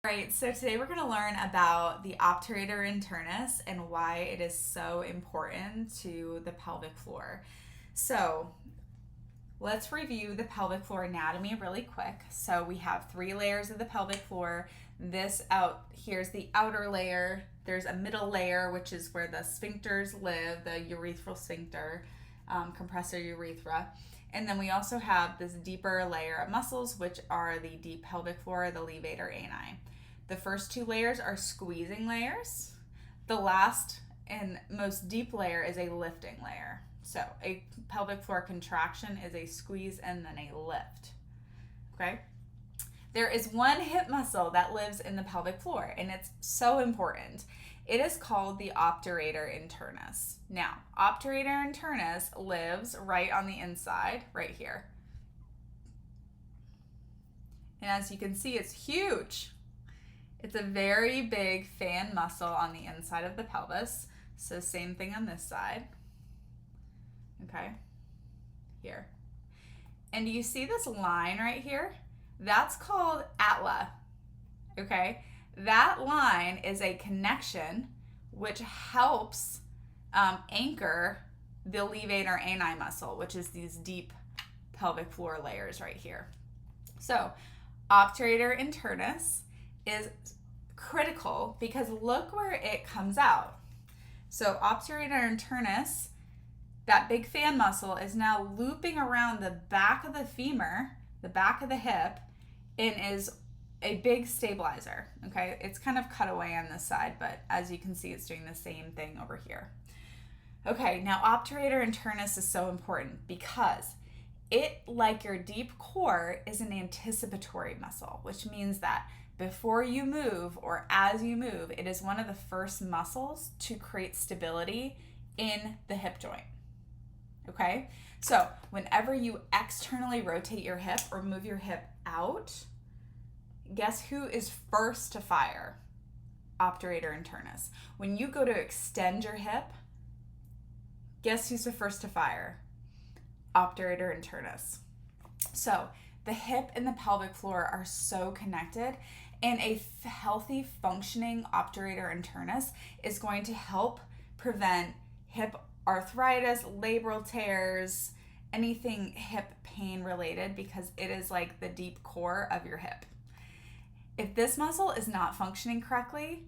Alright, so today we're going to learn about the obturator internus and why it is so important to the pelvic floor. So let's review the pelvic floor anatomy really quick. So we have 3 layers of the pelvic floor. Here's the outer layer. There's a middle layer, which is where the sphincters live, the urethral sphincter, compressor urethra. And then we also have this deeper layer of muscles, which are the deep pelvic floor, the levator ani. The first 2 layers are squeezing layers. The last and most deep layer is a lifting layer. So a pelvic floor contraction is a squeeze and then a lift. Okay? There is one hip muscle that lives in the pelvic floor, and it's so important. It is called the obturator internus. Now, obturator internus lives right on the inside, right here. And as you can see, it's huge. It's a very big fan muscle on the inside of the pelvis. So same thing on this side. Okay, here. And do you see this line right here? That's called atla. Okay, that line is a connection which helps anchor the levator ani muscle, which is these deep pelvic floor layers right here. So obturator internus is critical because look where it comes out. So obturator internus, that big fan muscle, is now looping around the back of the femur, the back of the hip, and is a big stabilizer. Okay, it's kind of cut away on this side, but as you can see, it's doing the same thing over here. Okay, now obturator internus is so important because it, like your deep core, is an anticipatory muscle, which means that before you move or as you move, it is one of the first muscles to create stability in the hip joint. Okay, so whenever you externally rotate your hip or move your hip out, guess who is first to fire? Obturator internus. When you go to extend your hip, guess who's the first to fire? Obturator internus. So the hip and the pelvic floor are so connected, and a healthy functioning obturator internus is going to help prevent hip arthritis, labral tears, anything hip pain related, because it is like the deep core of your hip. If this muscle is not functioning correctly,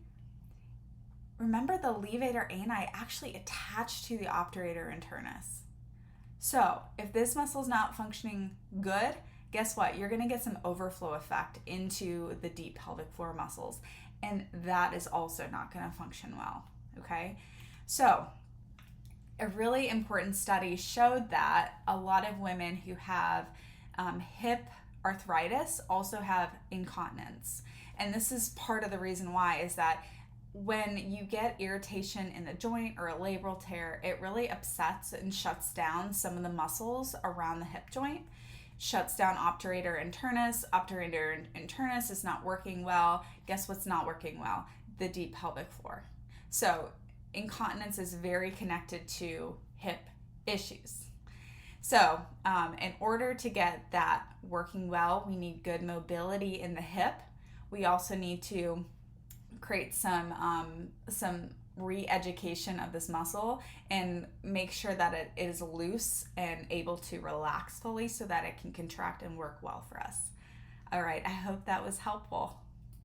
remember the levator ani actually attached to the obturator internus. So if this muscle is not functioning good, guess what? You're going to get some overflow effect into the deep pelvic floor muscles, and that is also not going to function well. Okay, so a really important study showed that a lot of women who have hip arthritis also have incontinence. And this is part of the reason why is that when you get irritation in the joint or a labral tear, it really upsets and shuts down some of the muscles around the hip joint, shuts down obturator internus. Obturator internus is not working well. Guess what's not working well? The deep pelvic floor. So incontinence is very connected to hip issues. So in order to get that working well, we need good mobility in the hip. We also need to create some re-education of this muscle and make sure that it is loose and able to relax fully so that it can contract and work well for us. All right, I hope that was helpful.